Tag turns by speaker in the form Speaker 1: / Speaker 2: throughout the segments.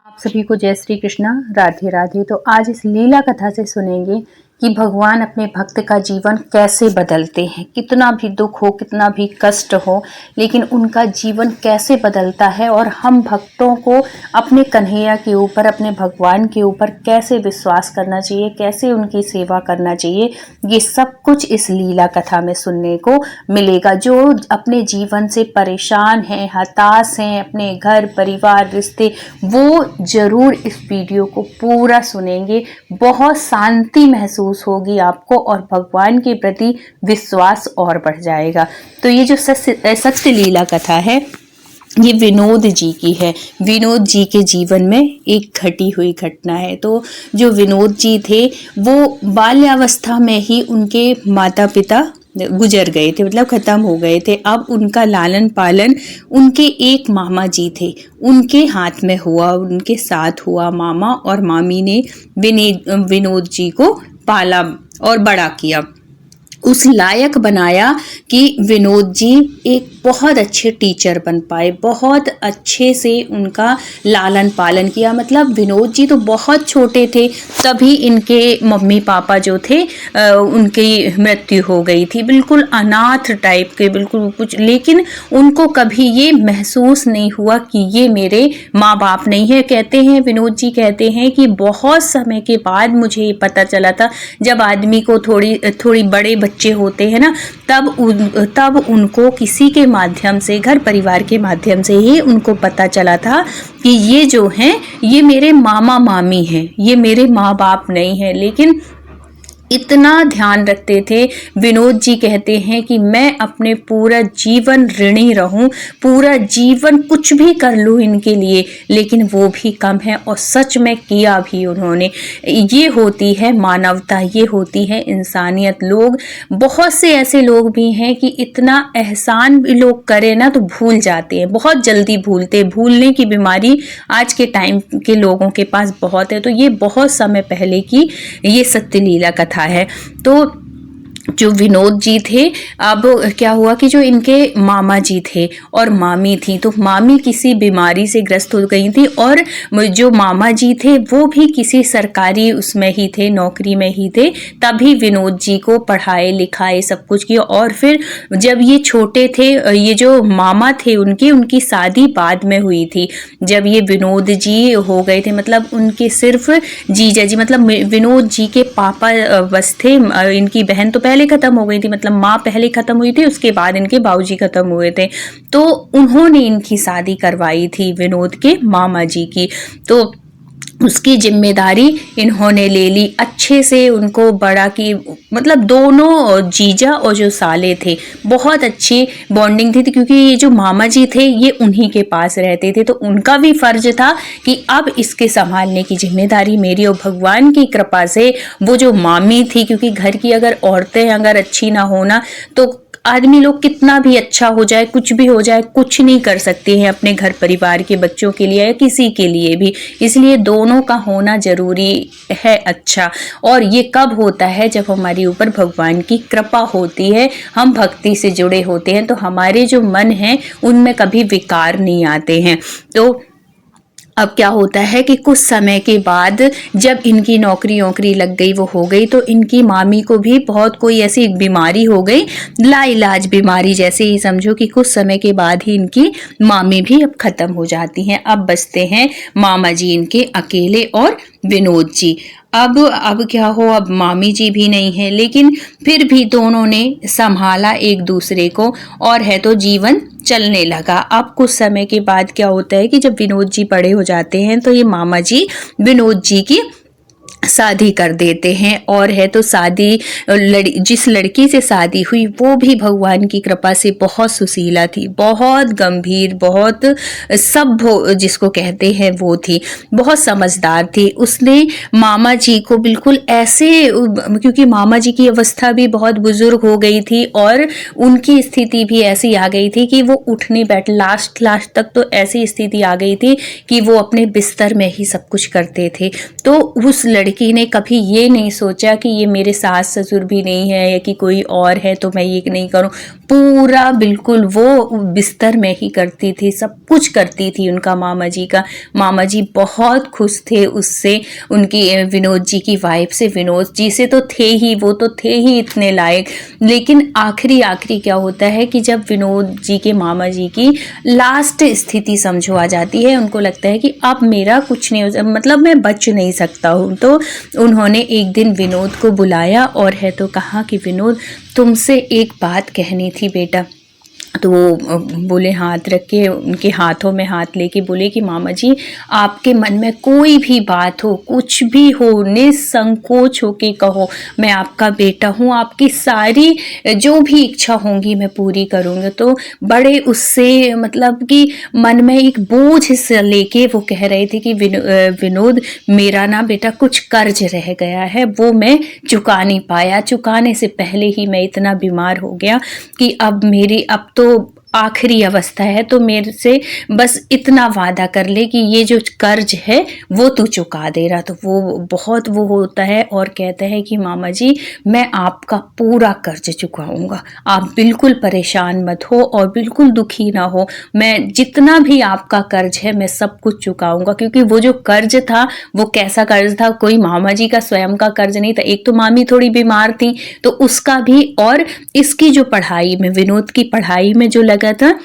Speaker 1: आप सभी को जय श्री कृष्णा, राधे राधे। तो आज इस लीला कथा से सुनेंगे कि भगवान अपने भक्त का जीवन कैसे बदलते हैं। कितना भी दुख हो, कितना भी कष्ट हो, लेकिन उनका जीवन कैसे बदलता है और हम भक्तों को अपने कन्हैया के ऊपर, अपने भगवान के ऊपर कैसे विश्वास करना चाहिए, कैसे उनकी सेवा करना चाहिए, ये सब कुछ इस लीला कथा में सुनने को मिलेगा। जो अपने जीवन से परेशान हैं, हताश हैं, अपने घर परिवार रिश्ते, वो जरूर इस वीडियो को पूरा सुनेंगे। बहुत शांति महसूस होगी आपको और भगवान के प्रति विश्वास और बढ़ जाएगा। तो ये जो सत्य लीला कथा है, ये विनोद जी की है। विनोद जी के जीवन में एक घटी हुई घटना है। तो जो विनोद जी थे, वो बाल्यावस्था में ही उनके माता पिता गुजर गए थे, मतलब खत्म हो गए थे। अब उनका लालन पालन उनके एक मामा जी थे, उनके हाथ में हुआ, उनके साथ हुआ। मामा और मामी ने विनोद जी को पाला और बड़ा किया, उस लायक बनाया कि विनोद जी एक बहुत अच्छे टीचर बन पाए। बहुत अच्छे से उनका लालन पालन किया। मतलब विनोद जी तो बहुत छोटे थे, तभी इनके मम्मी पापा जो थे उनकी मृत्यु हो गई थी। बिल्कुल अनाथ टाइप के, बिल्कुल कुछ, लेकिन उनको कभी ये महसूस नहीं हुआ कि ये मेरे माँ बाप नहीं है। कहते हैं, विनोद जी कहते हैं कि बहुत समय के बाद मुझे ये पता चला था, जब आदमी को थोड़ी बड़े बच्चे होते हैं ना, तब उनको किसी के माध्यम से, घर परिवार के माध्यम से ही उनको पता चला था कि ये जो हैं, ये मेरे मामा मामी हैं, ये मेरे माँ बाप नहीं हैं। लेकिन इतना ध्यान रखते थे। विनोद जी कहते हैं कि मैं अपने पूरा जीवन ऋणी रहूं, पूरा जीवन कुछ भी कर लूं इनके लिए, लेकिन वो भी कम है। और सच में किया भी उन्होंने। ये होती है मानवता, ये होती है इंसानियत। लोग, बहुत से ऐसे लोग भी हैं कि इतना एहसान भी लोग करें ना तो भूल जाते हैं, बहुत जल्दी भूलते। भूलने की बीमारी आज के टाइम के लोगों के पास बहुत है। तो ये बहुत समय पहले की ये सत्य लीला कथा है। तो जो विनोद जी थे, अब क्या हुआ कि जो इनके मामा जी थे और मामी थी, तो मामी किसी बीमारी से ग्रस्त हो गई थी और जो मामा जी थे वो भी किसी सरकारी उसमें ही थे, नौकरी में ही थे। तभी विनोद जी को पढ़ाए लिखाए सब कुछ किया। और फिर जब ये छोटे थे, ये जो मामा थे उनकी शादी बाद में हुई थी। जब ये विनोद जी हो गए थे, मतलब उनके सिर्फ जीजा जी, मतलब विनोद जी के पापा बस थे। इनकी बहन तो पहले खत्म हो गई थी, मतलब माँ पहले खत्म हुई थी, उसके बाद इनके बाबूजी खत्म हुए थे। तो उन्होंने इनकी शादी करवाई थी विनोद के मामा जी की। तो उसकी जिम्मेदारी इन्होंने ले ली, अच्छे से उनको बड़ा की। मतलब दोनों जीजा और जो साले थे, बहुत अच्छी बॉन्डिंग थी, क्योंकि ये जो मामा जी थे ये उन्हीं के पास रहते थे। तो उनका भी फर्ज था कि अब इसके संभालने की जिम्मेदारी मेरी। और भगवान की कृपा से वो जो मामी थी, क्योंकि घर की अगर औरतें अगर अच्छी ना होना तो आदमी लोग कितना भी अच्छा हो जाए, कुछ भी हो जाए, कुछ नहीं कर सकते हैं अपने घर परिवार के बच्चों के लिए या किसी के लिए भी। इसलिए दोनों का होना जरूरी है अच्छा। और ये कब होता है? जब हमारे ऊपर भगवान की कृपा होती है, हम भक्ति से जुड़े होते हैं, तो हमारे जो मन हैं उनमें कभी विकार नहीं आते हैं। तो अब क्या होता है कि कुछ समय के बाद जब इनकी नौकरी लग गई, वो हो गई, तो इनकी मामी को भी बहुत कोई ऐसी बीमारी हो गई, लाइलाज बीमारी जैसे ही समझो, कि कुछ समय के बाद ही इनकी मामी भी अब खत्म हो जाती हैं। अब बचते हैं मामा जी इनके अकेले और विनोद जी। अब क्या हो, अब मामी जी भी नहीं है, लेकिन फिर भी दोनों ने संभाला एक दूसरे को, और है तो जीवन चलने लगा। अब कुछ समय के बाद क्या होता है कि जब विनोद जी बड़े हो जाते हैं, तो ये मामा जी विनोद जी की शादी कर देते हैं। और है तो शादी, जिस लड़की से शादी हुई वो भी भगवान की कृपा से बहुत सुशीला थी, बहुत गंभीर, बहुत सभ्य जिसको कहते हैं वो थी, बहुत समझदार थी। उसने मामा जी को बिल्कुल ऐसे, क्योंकि मामा जी की अवस्था भी बहुत बुजुर्ग हो गई थी और उनकी स्थिति भी ऐसी आ गई थी कि वो उठ नहीं बैठ, लास्ट तक तो ऐसी स्थिति आ गई थी कि वो अपने बिस्तर में ही सब कुछ करते थे। तो उस लड़की ने कभी ये नहीं सोचा कि ये मेरे सास ससुर भी नहीं है या कि कोई और है तो मैं ये नहीं करूं। पूरा बिल्कुल वो बिस्तर में ही करती थी, सब कुछ करती थी उनका मामा जी का। मामा जी बहुत खुश थे उससे, उनकी विनोद जी की वाइफ से। विनोद जी से तो थे ही, वो तो थे ही इतने लायक। लेकिन आखिरी आखिरी क्या होता है कि जब विनोद जी के मामा जी की लास्ट स्थिति समझो आ जाती है, उनको लगता है कि अब मेरा कुछ नहीं हो, मतलब मैं बच नहीं सकता हूँ, तो उन्होंने एक दिन विनोद को बुलाया और है तो कहा कि विनोद, तुमसे एक बात कहनी थी बेटा। तो वो बोले, हाथ रख के उनके हाथों में हाथ लेके बोले कि मामा जी, आपके मन में कोई भी बात हो, कुछ भी हो, निसंकोच हो के कहो, मैं आपका बेटा हूँ, आपकी सारी जो भी इच्छा होंगी मैं पूरी करूँगा। तो बड़े उससे मतलब कि मन में एक बोझ से लेके वो कह रहे थे कि विनोद, मेरा ना बेटा कुछ कर्ज रह गया है, वो मैं चुका नहीं पाया, चुकाने से पहले ही मैं इतना बीमार हो गया कि अब तो आखिरी अवस्था है, तो मेरे से बस इतना वादा कर ले कि ये जो कर्ज है वो तू चुका दे रहा। तो वो बहुत वो होता है और कहते हैं कि मामा जी, मैं आपका पूरा कर्ज चुकाऊंगा, आप बिल्कुल परेशान मत हो और बिल्कुल दुखी ना हो, मैं जितना भी आपका कर्ज है मैं सब कुछ चुकाऊंगा। क्योंकि वो जो कर्ज था वो कैसा कर्ज था, कोई मामा जी का स्वयं का कर्ज नहीं था। एक तो मामी थोड़ी बीमार थी तो उसका भी, और इसकी जो पढ़ाई में, विनोद की पढ़ाई में जो लगा था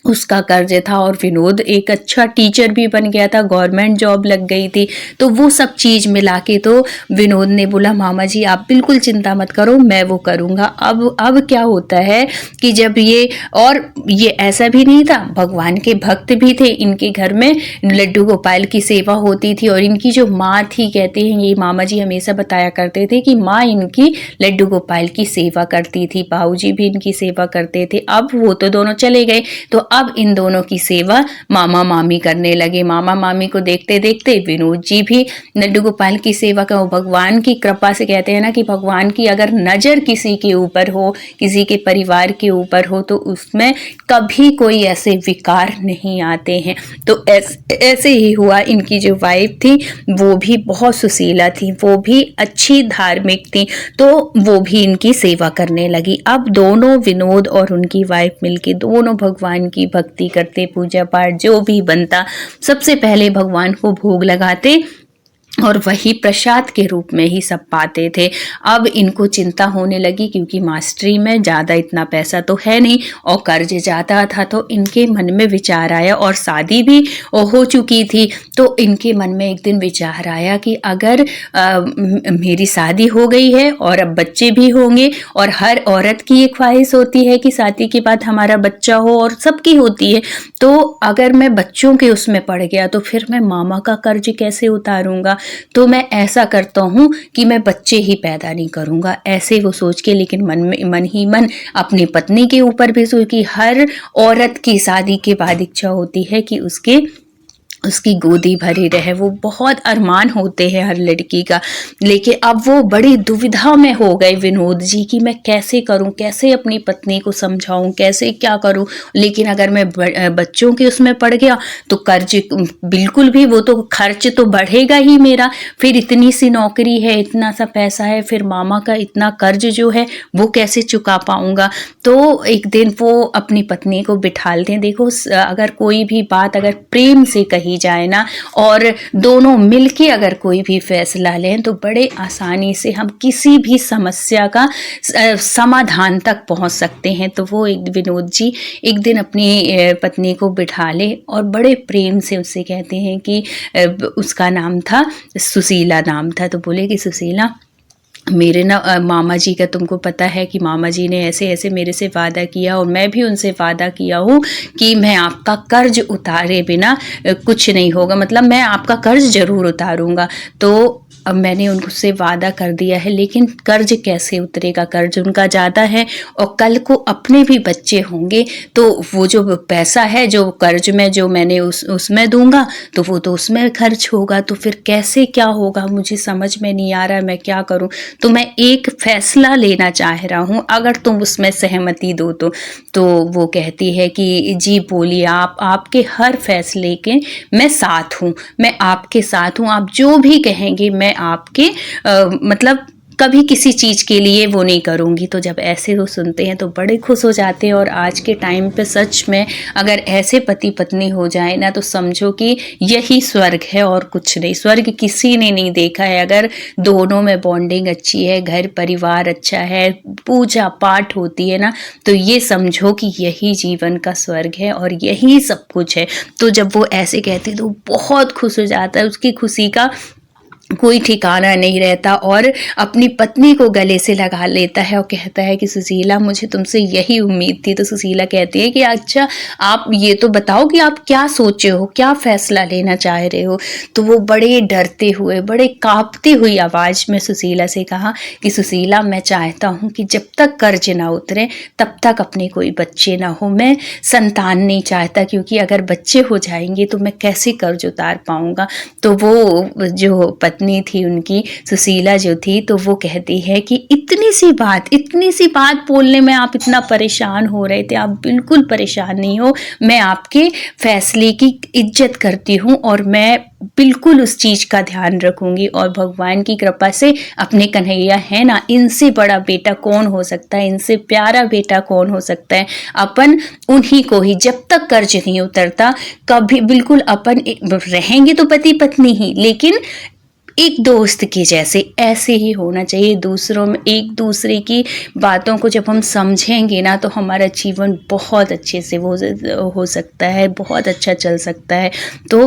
Speaker 1: उसका कर्ज था, और विनोद एक अच्छा टीचर भी बन गया था, गवर्नमेंट जॉब लग गई थी। तो वो सब चीज मिला के तो विनोद ने बोला, मामा जी आप बिल्कुल चिंता मत करो, मैं वो करूंगा। अब क्या होता है कि जब ये, और ये ऐसा भी नहीं था, भगवान के भक्त भी थे, इनके घर में लड्डू गोपाल की सेवा होती थी। और इनकी जो माँ थी, कहते हैं ये मामा जी हमेशा बताया करते थे कि माँ इनकी लड्डू गोपाल की सेवा करती थी, बाबूजी भी इनकी सेवा करते थे। अब वो तो दोनों चले गए, तो अब इन दोनों की सेवा मामा मामी करने लगे। मामा मामी को देखते देखते विनोद जी भी लड्डू गोपाल की सेवा का, भगवान की कृपा से, कहते हैं ना कि भगवान की अगर नजर किसी के ऊपर हो, किसी के परिवार के ऊपर हो, तो उसमें कभी कोई ऐसे विकार नहीं आते हैं। तो ऐसे ही हुआ। इनकी जो वाइफ थी वो भी बहुत सुशीला थी, वो भी अच्छी धार्मिक थी, तो वो भी इनकी सेवा करने लगी। अब दोनों, विनोद और उनकी वाइफ मिलके दोनों भगवान की भक्ति करते, पूजा पाठ जो भी बनता सबसे पहले भगवान को भोग लगाते और वही प्रसाद के रूप में ही सब पाते थे। अब इनको चिंता होने लगी क्योंकि मास्टरी में ज़्यादा इतना पैसा तो है नहीं और कर्ज ज़्यादा था। तो इनके मन में विचार आया, और शादी भी हो चुकी थी, तो इनके मन में एक दिन विचार आया कि अगर मेरी शादी हो गई है और अब बच्चे भी होंगे, और हर औरत की एक ख्वाहिश होती है कि शादी के बाद हमारा बच्चा हो, और सबकी होती है, तो अगर मैं बच्चों के उसमें पड़ गया तो फिर मैं मामा का कर्ज कैसे उतारूंगा। तो मैं ऐसा करता हूँ कि मैं बच्चे ही पैदा नहीं करूँगा, ऐसे वो सोच के। लेकिन मन ही मन अपनी पत्नी के ऊपर भी सोच कि हर औरत की शादी के बाद इच्छा होती है कि उसकी गोदी भरी रहे, वो बहुत अरमान होते हैं हर लड़की का। लेकिन अब वो बड़ी दुविधा में हो गए विनोद जी कि मैं कैसे करूं, कैसे अपनी पत्नी को समझाऊं, कैसे क्या करूं। लेकिन अगर मैं बच्चों के उसमें पड़ गया तो कर्ज बिल्कुल भी, वो तो खर्च तो बढ़ेगा ही मेरा, फिर इतनी सी नौकरी है, इतना सा पैसा है, फिर मामा का इतना कर्ज जो है वो कैसे चुका पाऊंगा। तो एक दिन वो अपनी पत्नी को बिठालते हैं। देखो, अगर कोई भी बात अगर प्रेम से कही जाए ना, और दोनों मिलके अगर कोई भी फैसला लें, तो बड़े आसानी से हम किसी भी समस्या का समाधान तक पहुंच सकते हैं। तो वो विनोद जी एक दिन अपनी पत्नी को बिठा ले और बड़े प्रेम से उससे कहते हैं कि उसका नाम था सुशीला, नाम था। तो बोले कि सुशीला, मेरे ना मामा जी का तुमको पता है कि मामा जी ने ऐसे ऐसे मेरे से वादा किया, और मैं भी उनसे वादा किया हूँ कि मैं आपका कर्ज उतारे बिना कुछ नहीं होगा, मतलब मैं आपका कर्ज जरूर उतारूंगा। तो अब मैंने उनसे वादा कर दिया है, लेकिन कर्ज कैसे उतरेगा, कर्ज उनका ज़्यादा है, और कल को अपने भी बच्चे होंगे तो वो जो पैसा है जो कर्ज में जो मैंने उसमें दूंगा तो वो तो उसमें खर्च होगा, तो फिर कैसे क्या होगा, मुझे समझ में नहीं आ रहा है मैं क्या करूं। तो मैं एक फैसला लेना चाह रहा हूं, अगर तुम उसमें सहमति दो तो वो कहती है कि जी बोलिए, आपके हर फैसले के मैं साथ हूं, मैं आपके साथ हूं, आप जो भी कहेंगे मैं आपके मतलब कभी किसी चीज़ के लिए वो नहीं करूँगी। तो जब ऐसे वो सुनते हैं तो बड़े खुश हो जाते हैं। और आज के टाइम पे सच में अगर ऐसे पति पत्नी हो जाए ना, तो समझो कि यही स्वर्ग है और कुछ नहीं। स्वर्ग किसी ने नहीं देखा है। अगर दोनों में बॉन्डिंग अच्छी है, घर परिवार अच्छा है, पूजा पाठ होती है ना, तो ये समझो कि यही जीवन का स्वर्ग है और यही सब कुछ है। तो जब वो ऐसे कहती है तो बहुत खुश हो जाता है। उसकी खुशी का कोई ठिकाना नहीं रहता और अपनी पत्नी को गले से लगा लेता है और कहता है कि सुशीला, मुझे तुमसे यही उम्मीद थी। तो सुशीला कहती है कि अच्छा आप ये तो बताओ कि आप क्या सोचे हो, क्या फैसला लेना चाह रहे हो। तो वो बड़े डरते हुए, बड़े कांपती हुई आवाज़ में सुशीला से कहा कि सुशीला, मैं चाहता हूँ कि जब तक कर्ज ना उतरे तब तक अपने कोई बच्चे ना हो। मैं संतान नहीं चाहता, क्योंकि अगर बच्चे हो जाएंगे तो मैं कैसे कर्ज उतार पाऊँगा। तो वो जो पत्नी थी उनकी, सुशीला जो थी, तो वो कहती है कि इतनी सी बात बोलने में आप इतना परेशान हो रहे थे। आप बिल्कुल परेशान नहीं हो। मैं आपके फैसले की इज्जत करती हूँ और मैं बिल्कुल उस चीज का ध्यान रखूंगी। और भगवान की कृपा से अपने कन्हैया है ना, इनसे बड़ा बेटा कौन हो सकता है, इनसे प्यारा बेटा कौन हो सकता है। अपन उन्हीं को ही, जब तक कर्ज नहीं उतरता, कभी बिल्कुल अपन रहेंगे तो पति पत्नी ही, लेकिन एक दोस्त की जैसे ऐसे ही होना चाहिए। दूसरों में एक दूसरे की बातों को जब हम समझेंगे ना, तो हमारा जीवन बहुत अच्छे से हो सकता है, बहुत अच्छा चल सकता है। तो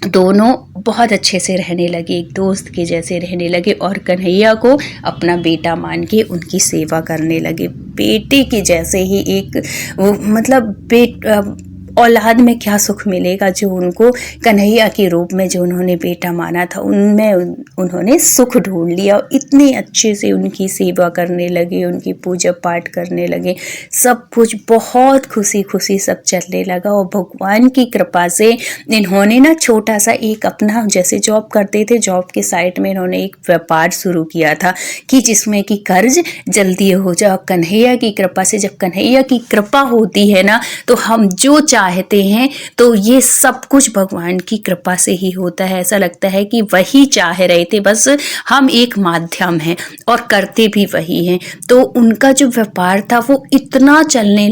Speaker 1: दोनों बहुत अच्छे से रहने लगे, एक दोस्त के जैसे रहने लगे और कन्हैया को अपना बेटा मान के उनकी सेवा करने लगे। बेटे के जैसे ही एक वो मतलब औलाद में क्या सुख मिलेगा, जो उनको कन्हैया के रूप में जो उन्होंने बेटा माना था, उनमें उन्होंने सुख ढूंढ लिया। और इतने अच्छे से उनकी सेवा करने लगे, उनकी पूजा पाठ करने लगे, सब कुछ बहुत खुशी खुशी सब चलने लगा। और भगवान की कृपा से इन्होंने ना छोटा सा एक अपना, जैसे जॉब करते थे, जॉब के साइड में इन्होंने एक व्यापार शुरू किया था कि जिसमें कि कर्ज जल्दी हो जाए। कन्हैया की कृपा से, जब कन्हैया की कृपा होती है ना, तो हम जो चाहते हैं तो ये सब कुछ भगवान की कृपा से ही होता है। ऐसा लगता है कि वही चाह रहे थे, बस हम एक माध्यम हैं और करते भी वही हैं। तो उनका जो व्यापार था वो इतना चलने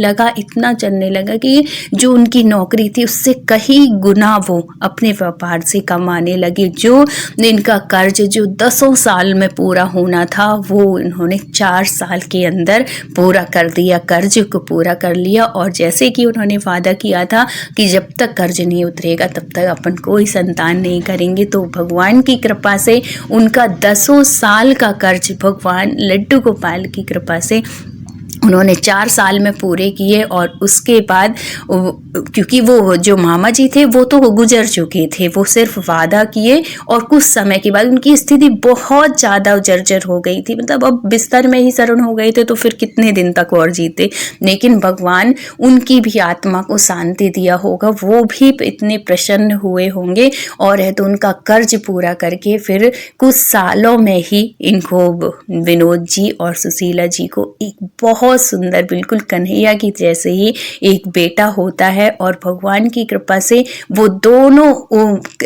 Speaker 1: लगा कि जो उनकी नौकरी थी उससे कहीं गुना वो अपने व्यापार से कमाने लगे। जो इनका कर्ज जो 10 साल में पूरा होना था, वो इन्होंने 4 साल के अंदर पूरा कर दिया, कर्ज को पूरा कर लिया। और जैसे कि उन्होंने वादा किया था कि जब तक कर्ज नहीं उतरेगा तब तक अपन कोई संतान नहीं करेंगे, तो भगवान की कृपा से उनका 10 साल का कर्ज भगवान लड्डू गोपाल की कृपा से उन्होंने 4 साल में पूरे किए। और उसके बाद क्योंकि वो जो मामा जी थे वो तो गुजर चुके थे, वो सिर्फ वादा किए और कुछ समय के बाद उनकी स्थिति बहुत ज़्यादा जर्जर हो गई थी, मतलब अब बिस्तर में ही शरण हो गए थे, तो फिर कितने दिन तक और जीते। लेकिन भगवान उनकी भी आत्मा को शांति दिया होगा, वो भी इतने प्रसन्न हुए होंगे और है तो उनका कर्ज पूरा करके फिर कुछ सालों में ही इनको, विनोद जी और सुशीला जी को, एक बहुत सुंदर बिल्कुल कन्हैया की जैसे ही एक बेटा होता है। और भगवान की कृपा से वो दोनों,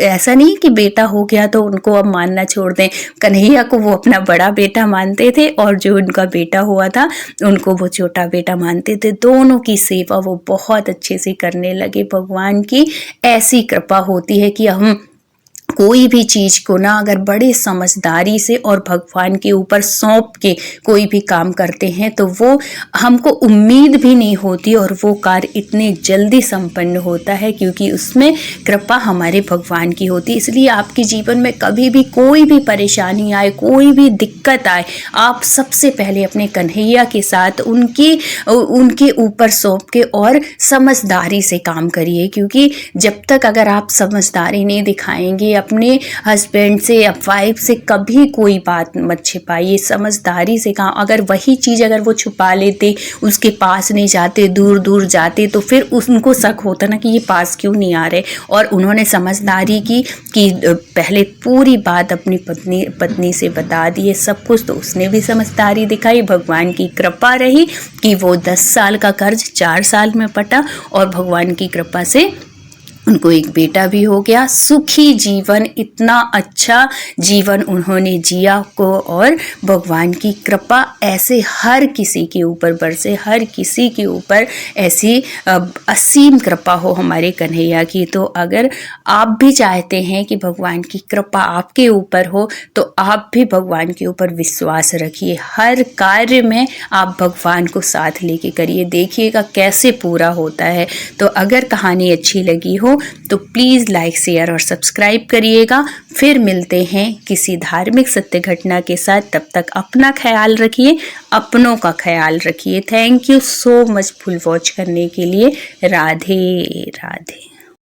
Speaker 1: ऐसा नहीं कि बेटा हो गया तो उनको अब मानना छोड़ दें, कन्हैया को वो अपना बड़ा बेटा मानते थे और जो उनका बेटा हुआ था उनको वो छोटा बेटा मानते थे। दोनों की सेवा वो बहुत अच्छे से करने लगे। भगवान की ऐसी कृपा होती है कि हम कोई भी चीज को ना अगर बड़ी समझदारी से और भगवान के ऊपर सौंप के कोई भी काम करते हैं तो वो हमको उम्मीद भी नहीं होती और वो कार्य इतने जल्दी संपन्न होता है, क्योंकि उसमें कृपा हमारे भगवान की होती है। इसलिए आपके जीवन में कभी भी कोई भी परेशानी आए, कोई भी दिक्कत आए, आप सबसे पहले अपने कन्हैया के साथ उनके ऊपर सौंप के और समझदारी से काम करिए। क्योंकि जब तक अगर आप समझदारी नहीं दिखाएंगे अपने हस्बैंड से या वाइफ से, कभी कोई बात मत छिपाइए, समझदारी से काम। अगर वही चीज़ अगर वो छुपा लेते, उसके पास नहीं जाते, दूर दूर जाते, तो फिर उनको शक होता ना कि ये पास क्यों नहीं आ रहे। और उन्होंने समझदारी की कि पहले पूरी बात अपनी पत्नी से बता दिए सब कुछ, तो उसने भी समझदारी दिखाई। भगवान की कृपा रही कि वो 10 साल का कर्ज 4 साल में पटा और भगवान की कृपा से उनको एक बेटा भी हो गया, सुखी जीवन, इतना अच्छा जीवन उन्होंने जिया को, और भगवान की कृपा ऐसे हर किसी के ऊपर बरसे, हर किसी के ऊपर ऐसी असीम कृपा हो हमारे कन्हैया की। तो अगर आप भी चाहते हैं कि भगवान की कृपा आपके ऊपर हो तो आप भी भगवान के ऊपर विश्वास रखिए, हर कार्य में आप भगवान को साथ लेके करिए, देखिएगा कैसे पूरा होता है। तो अगर कहानी अच्छी लगी हो तो प्लीज़ लाइक, शेयर और सब्सक्राइब करिएगा। फिर मिलते हैं किसी धार्मिक सत्य घटना के साथ, तब तक अपना ख्याल रखिए, अपनों का ख्याल रखिए। Thank you so much full watch करने के लिए। राधे राधे।